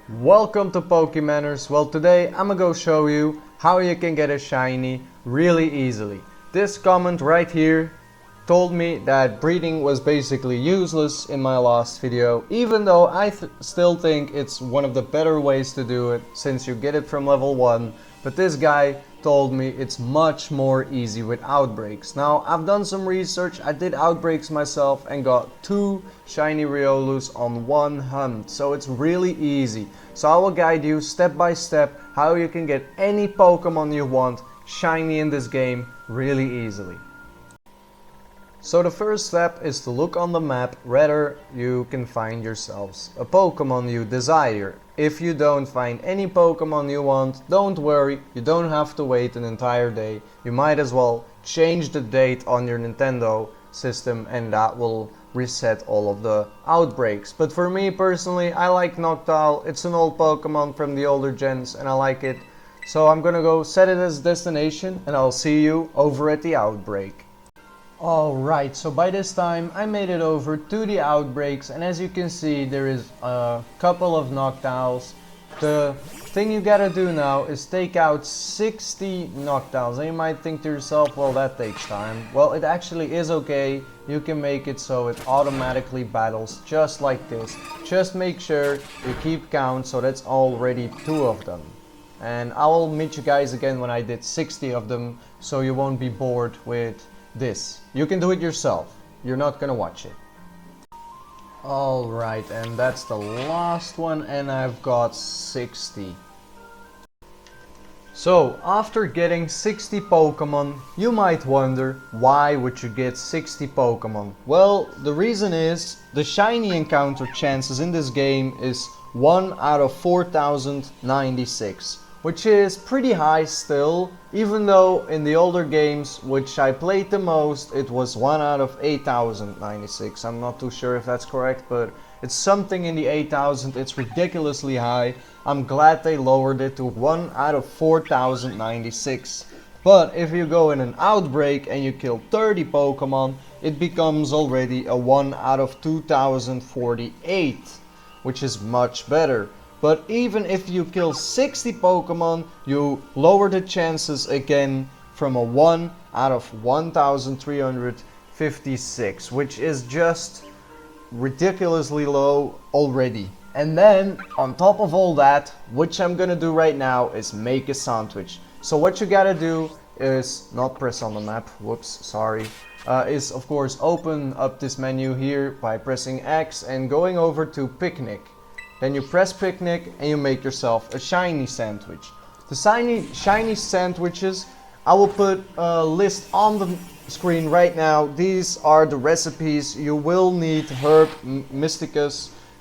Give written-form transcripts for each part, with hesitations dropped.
Welcome to Pokemanners. Well, today I'm gonna go show you how you can get a shiny really easily. This comment right here told me that breeding was basically useless in my last video, even though I still think it's one of the better ways to do it since you get it from level 1, but this guy told me it's much more easy with outbreaks. Now, I've done some research, I did outbreaks myself and got 2 shiny Riolus on one hunt, so it's really easy. So I will guide you step by step how you can get any Pokemon you want shiny in this game really easily. So the first step is to look on the map whether you can find yourselves a Pokemon you desire. If you don't find any Pokemon you want, don't worry, you don't have to wait an entire day. You might as well change the date on your Nintendo system and that will reset all of the outbreaks. But for me personally, I like Noctowl. It's an old Pokemon from the older gens and I like it. So I'm gonna go set it as destination and I'll see you over at the outbreak. Alright, so by this time I made it over to the outbreaks and as you can see there is a couple of Noctowls. The thing you gotta do now is take out 60 Noctowls and you might think to yourself, well, that takes time. Well, it actually is okay. You can make it so it automatically battles just like this. Just make sure you keep count, so that's already 2 of them. And I will meet you guys again when I did 60 of them, so you won't be bored with this. You can do it yourself. You're not gonna watch it. Alright, and that's the last one and I've got 60. So, after getting 60 Pokemon, you might wonder, why would you get 60 Pokemon? Well, the reason is, the shiny encounter chances in this game is 1 out of 4096. Which is pretty high still, even though in the older games, which I played the most, it was 1 out of 8096. I'm not too sure if that's correct, but it's something in the 8000, it's ridiculously high. I'm glad they lowered it to 1 out of 4096. But if you go in an outbreak and you kill 30 Pokemon, it becomes already a 1 out of 2048, which is much better. But even if you kill 60 Pokemon, you lower the chances again from a 1 out of 1356, which is just ridiculously low already. And then, on top of all that, which I'm gonna do right now, is make a sandwich. So what you gotta do is, not press on the map, whoops, sorry, is of course open up this menu here by pressing X and going over to Picnic. Then you press Picnic and you make yourself a shiny sandwich. The shiny sandwiches, I will put a list on the screen right now. These are the recipes. You will need Mystica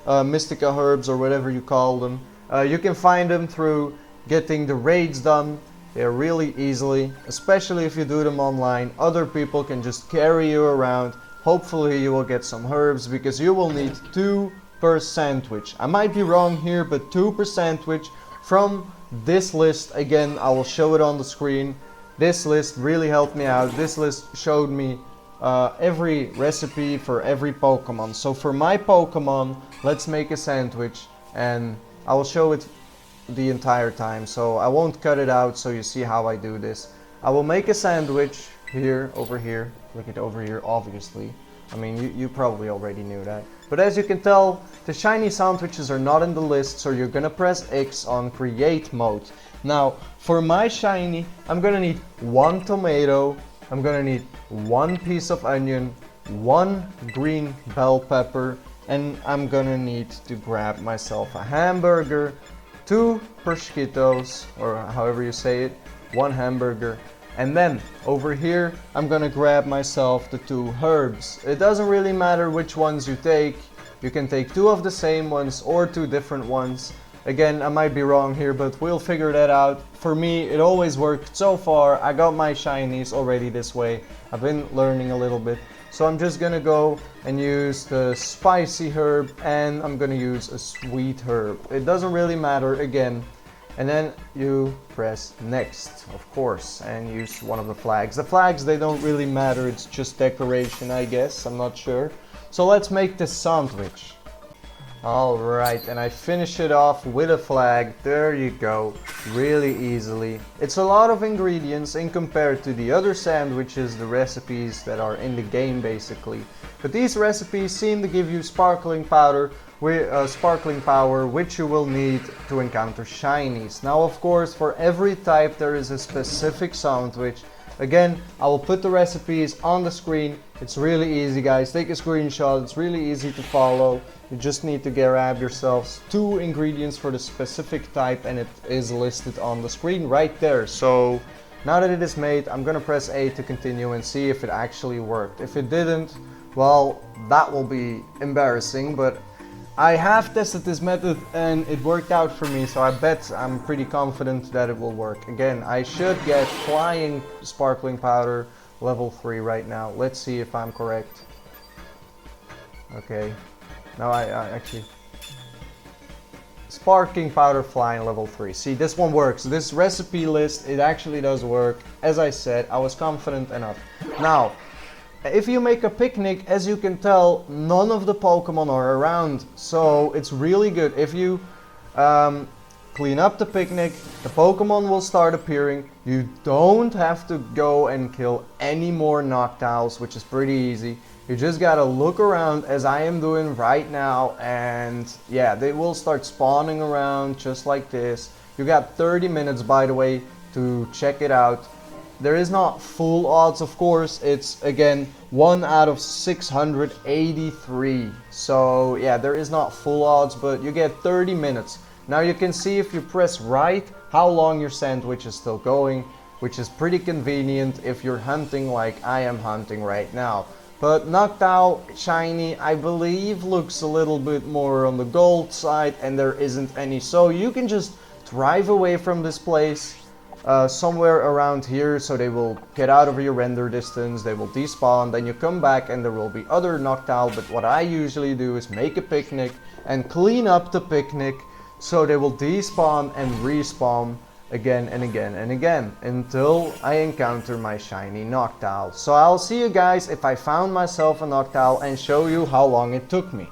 herbs or whatever you call them. You can find them through getting the raids done. They're really easily, especially if you do them online. Other people can just carry you around. Hopefully you will get some herbs because you will need 2 per sandwich. I might be wrong here, but 2 per sandwich from this list. Again, I will show it on the screen. This list really helped me out. This list showed me every recipe for every Pokemon. So for my Pokemon, let's make a sandwich and I will show it the entire time. So I won't cut it out so you see how I do this. I will make a sandwich here, over here. Look at over here, obviously. I mean, you probably already knew that. But as you can tell, the shiny sandwiches are not in the list, so you're gonna press X on create mode. Now, for my shiny, I'm gonna need 1 tomato, I'm gonna need 1 piece of onion, 1 green bell pepper, and I'm gonna need to grab myself a hamburger, 2 prosciuttos, or however you say it, 1 hamburger. And then, over here, I'm gonna grab myself the 2 herbs. It doesn't really matter which ones you take. You can take 2 of the same ones or 2 different ones. Again, I might be wrong here, but we'll figure that out. For me, it always worked so far. I got my shinies already this way. I've been learning a little bit. So I'm just gonna go and use the spicy herb and I'm gonna use a sweet herb. It doesn't really matter, again. And then you press next, of course, and use one of the flags. The flags, they don't really matter, it's just decoration, I guess, I'm not sure. So let's make this sandwich. Alright, and I finish it off with a flag. There you go. Really easily. It's a lot of ingredients in compared to the other sandwiches, the recipes that are in the game basically. But these recipes seem to give you sparkling powder, sparkling power, which you will need to encounter shinies. Now of course, for every type there is a specific sandwich. Again, I will put the recipes on the screen. It's really easy, guys. Take a screenshot. It's really easy to follow. You just need to grab yourselves 2 ingredients for the specific type, and it is listed on the screen right there. So now that it is made, I'm gonna press A to continue and see if it actually worked. If it didn't, well, that will be embarrassing, but I have tested this method and it worked out for me, so I'm pretty confident that it will work. Again, I should get flying sparkling powder level 3 right now. Let's see if I'm correct. Okay. Now I actually... Sparkling powder flying level 3. See, this one works. This recipe list, it actually does work. As I said, I was confident enough. Now, if you make a picnic, as you can tell, none of the Pokemon are around. So it's really good. If you clean up the picnic, the Pokemon will start appearing. You don't have to go and kill any more Noctowls, which is pretty easy. You just gotta look around as I am doing right now, and yeah, they will start spawning around just like this. You got 30 minutes, by the way, to check it out. There is not full odds, of course. It's again 1 out of 683. So yeah, there is not full odds, but you get 30 minutes. Now you can see if you press right how long your sandwich is still going, which is pretty convenient if you're hunting like I am hunting right now. But Noctowl shiny, I believe, looks a little bit more on the gold side, and there isn't any. So you can just drive away from this place somewhere around here, so they will get out of your render distance, they will despawn, then you come back and there will be other Noctowl. But what I usually do is make a picnic and clean up the picnic, so they will despawn and respawn again and again and again until I encounter my shiny Noctowl. So I'll see you guys if I found myself a Noctowl and show you how long it took me.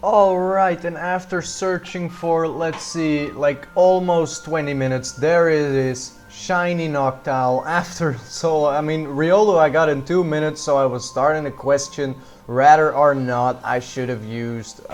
Alright, and after searching for, let's see, like almost 20 minutes, there it is, shiny Noctowl. After, so I mean, Riolu I got in 2 minutes, so I was starting to question whether or not I should have used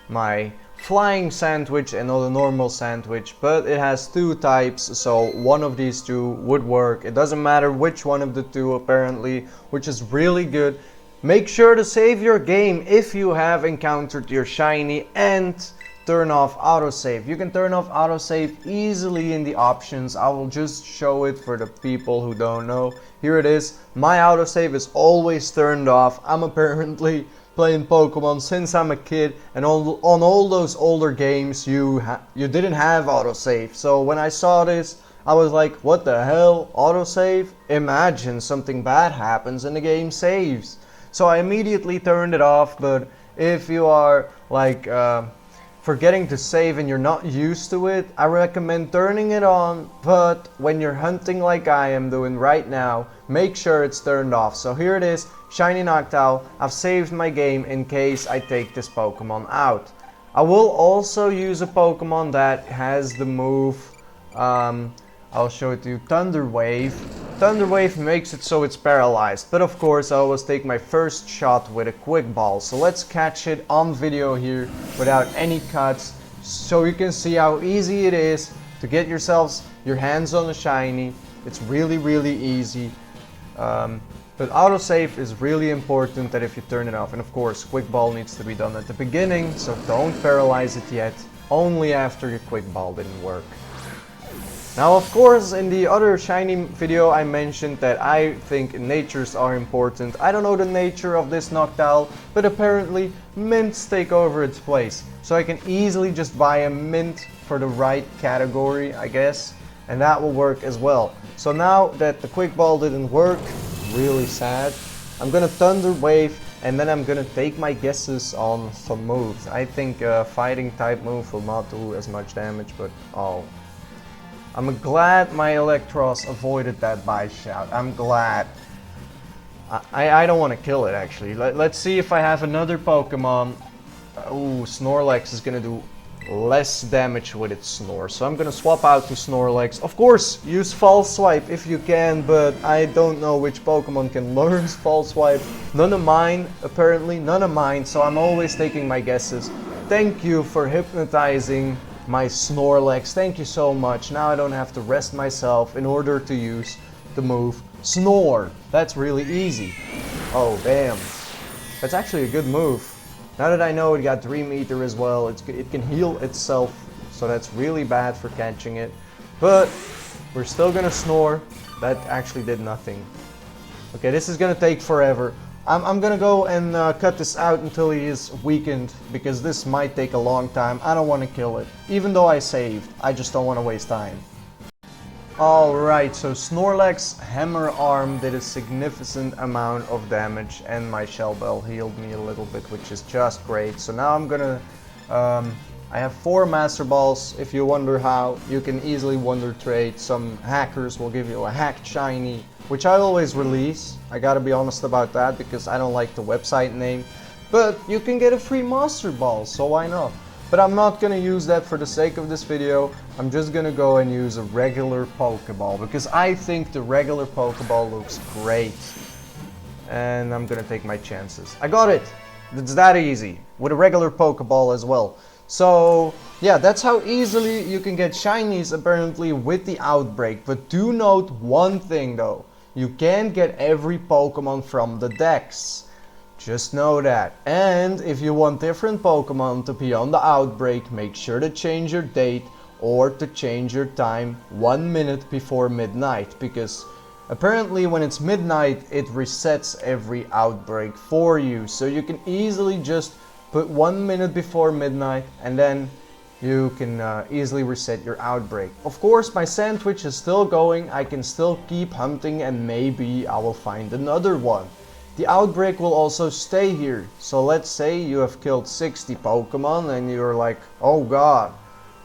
my flying sandwich and not a normal sandwich, but it has 2 types, so one of these 2 would work. It doesn't matter which one of the 2 apparently, which is really good. Make sure to save your game if you have encountered your shiny, and turn off autosave. You can turn off autosave easily in the options. I will just show it for the people who don't know. Here it is. My autosave is always turned off. I'm apparently playing Pokemon since I'm a kid, and on all those older games you didn't have autosave. So when I saw this, I was like, what the hell? Autosave? Imagine something bad happens and the game saves. So I immediately turned it off. But if you are like forgetting to save and you're not used to it, I recommend turning it on. But when you're hunting like I am doing right now, make sure it's turned off. So here it is, shiny Noctowl. I've saved my game in case I take this Pokemon out. I will also use a Pokemon that has the move, I'll show it to you, Thunder Wave. Thunder Wave makes it so it's paralyzed, but of course I always take my first shot with a Quick Ball. So let's catch it on video here without any cuts, so you can see how easy it is to get your hands on a shiny. It's really easy. But autosave is really important, that if you turn it off. And of course, Quick Ball needs to be done at the beginning, so don't paralyze it yet. Only after your Quick Ball didn't work. Now of course, in the other shiny video I mentioned that I think natures are important. I don't know the nature of this Noctowl, but apparently mints take over its place. So I can easily just buy a mint for the right category, I guess, and that will work as well. So now that the Quick Ball didn't work, really sad, I'm gonna Thunder Wave, and then I'm gonna take my guesses on some moves. I think a fighting type move will not do as much damage, but oh. I'm glad my Electros avoided that Bite Shout. I'm glad. I don't want to kill it actually. Let's see if I have another Pokemon Oh, Snorlax is gonna do less damage with its Snore. So I'm gonna swap out to Snorlax. Of course, use False Swipe if you can, but I don't know which Pokemon can learn False Swipe. None of mine, apparently, none of mine, so I'm always taking my guesses. Thank you for hypnotizing my Snorlax. Thank you so much. Now I don't have to rest myself in order to use the move Snore. That's really easy. Oh, damn. That's actually a good move. Now that I know it got Dream Eater as well, it can heal itself, so that's really bad for catching it. But we're still gonna Snore. That actually did nothing. Okay, this is gonna take forever. I'm gonna go and cut this out until he is weakened, because this might take a long time. I don't want to kill it. Even though I saved, I just don't want to waste time. Alright, so Snorlax Hammer Arm did a significant amount of damage, and my Shell Bell healed me a little bit, which is just great. So now I'm gonna... I have 4 Master Balls. If you wonder how, you can easily Wonder Trade. Some hackers will give you a hacked shiny, which I always release. I gotta be honest about that, because I don't like the website name. But you can get a free Master Ball, so why not? But I'm not gonna use that for the sake of this video. I'm just gonna go and use a regular Pokeball, because I think the regular Pokeball looks great. And I'm gonna take my chances. I got it! It's that easy, with a regular Pokeball as well. So, yeah, that's how easily you can get shinies apparently with the Outbreak. But do note one thing though. You can't get every Pokemon from the Dex. Just know that. And if you want different Pokemon to be on the Outbreak, make sure to change your date or to change your time 1 minute before midnight, because apparently when it's midnight it resets every Outbreak for you. So you can easily just put 1 minute before midnight and then you can easily reset your Outbreak. Of course, my Sandwich is still going. I can still keep hunting and maybe I will find another one. The Outbreak will also stay here. So let's say you have killed 60 Pokemon and you're like, oh god,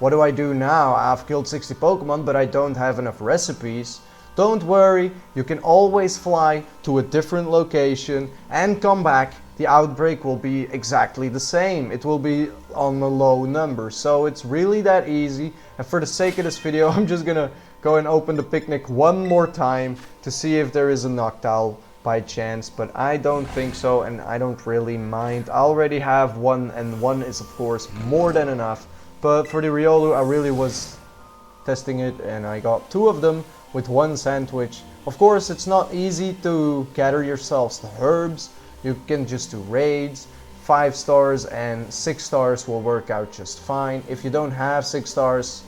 what do I do now? I've killed 60 Pokemon but I don't have enough recipes. Don't worry, you can always fly to a different location and come back. The Outbreak will be exactly the same. It will be on a low number. So it's really that easy. And for the sake of this video, I'm just gonna go and open the picnic one more time to see if there is a Noctowl by chance, but I don't think so, and I don't really mind. I already have one, and one is of course more than enough. But for the Riolu, I really was testing it, and I got 2 of them with 1 Sandwich. Of course, it's not easy to gather yourselves the herbs. You can just do raids. 5 stars and 6 stars will work out just fine. If you don't have 6 stars,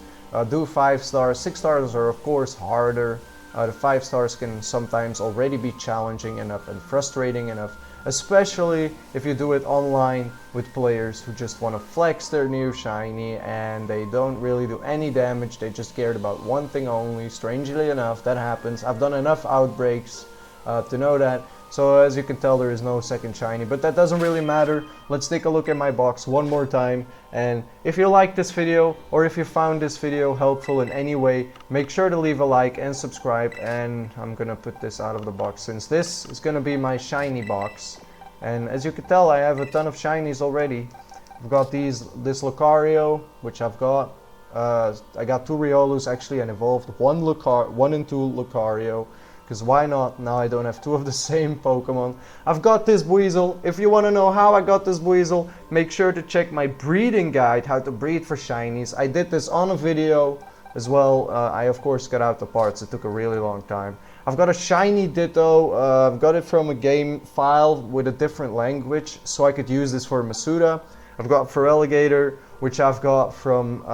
do 5 stars. 6 stars are of course harder. The 5 stars can sometimes already be challenging enough and frustrating enough, especially if you do it online with players who just want to flex their new shiny and they don't really do any damage. They just cared about one thing only. Strangely enough, that happens. I've done enough Outbreaks to know that. So as you can tell, there is no second shiny, but that doesn't really matter. Let's take a look at my box one more time. And if you liked this video, or if you found this video helpful in any way, make sure to leave a like and subscribe. And I'm gonna put this out of the box, since this is gonna be my shiny box. And as you can tell, I have a ton of shinies already. I've got this Lucario, which I've got. I got 2 Riolus actually, and evolved 1 and 2 Lucario. Because why not? Now I don't have 2 of the same Pokemon. I've got this Buizel. If you want to know how I got this Buizel, make sure to check my breeding guide, how to breed for shinies. I did this on a video as well. I of course got out the parts. It took a really long time. I've got a shiny Ditto. I've got it from a game file with a different language, so I could use this for Masuda. I've got Feraligatr, which I've got from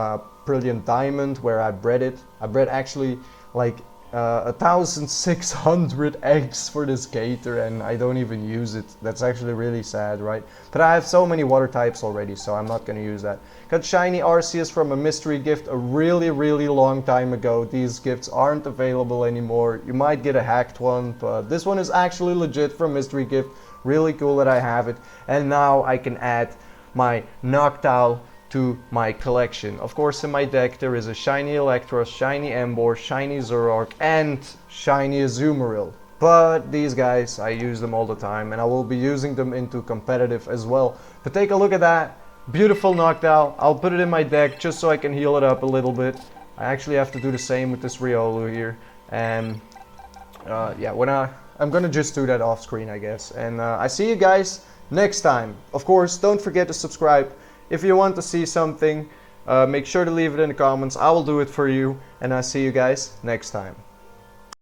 Brilliant Diamond, where I bred it. I bred actually like 1,600 eggs for this Gator, and I don't even use it. That's actually really sad, right? But I have so many water types already, so I'm not going to use that. Got shiny Arceus from a mystery gift a really long time ago. These gifts aren't available anymore. You might get a hacked one, but this one is actually legit from mystery gift. Really cool that I have it. And now I can add my Noctowl to my collection. Of course, in my deck there is a shiny Electros, shiny Emboar, shiny Zoroark, and shiny Azumarill. But these guys, I use them all the time, and I will be using them into competitive as well. But take a look at that. Beautiful knockdown. I'll put it in my deck just so I can heal it up a little bit. I actually have to do the same with this Riolu here. And yeah, I'm gonna just do that off screen, I guess. And I see you guys next time. Of course, don't forget to subscribe. If you want to see something, make sure to leave it in the comments. I will do it for you. And I see you guys next time.